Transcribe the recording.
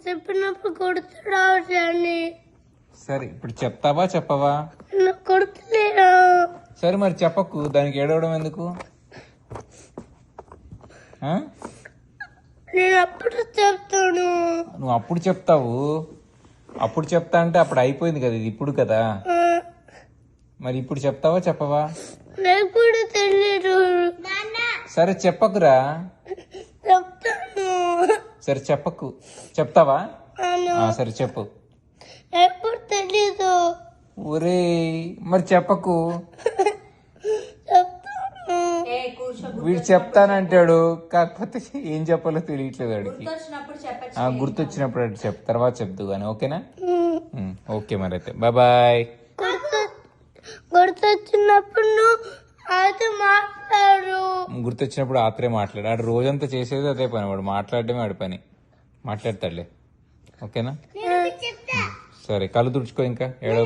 చెప్పినప్పుడు కొడుతున్నావు. సరే ఇప్పుడు చెప్తావా చెప్పవా? కొడుతులేరా? సరే మరి చెప్పకు, దానికి ఏడవడం ఎందుకు? ఆ? నేను అప్పుడు చెప్తాను. నువ్వు అప్పుడు చెప్తావు. అప్పుడు చెప్తా అంటే అప్పుడు అయిపోయింది కదా, ఇది ఇప్పుడు కదా. మరి ఇప్పుడు చెప్తావా చెప్పవా? ఎప్పుడు తెలియదు. సరే చెప్పకురా. చెప్తాను. సరే చెప్పకు. చెప్తావా? అవును. సరే చెప్పు. ఎప్పుడు తెలీదు. ఒరే మరి చెప్పకు. చెప్తాను. వీడు చెప్తానంటాడు, కాకపోతే ఏం చెప్పాలో తెలియట్లేదు వాడికి. గుర్తొచ్చినప్పుడు అంటే చెప్పు, తర్వాత చెప్దు కానీ. ఓకేనా? ఓకే మరి అయితే బాయ్. గుర్తొచ్చినప్పుడు నువ్వు అయితే మాట్లాడు. గుర్తొచ్చినప్పుడు ఆత్రే మాట్లాడు. ఆడు రోజంతా చేసేది అదే పని, వాడు మాట్లాడడమే వాడి పని. మాట్లాడతాడులే. ఓకేనా? సరే కళ్ళు తుడుచుకో, ఇంకా ఏడవ.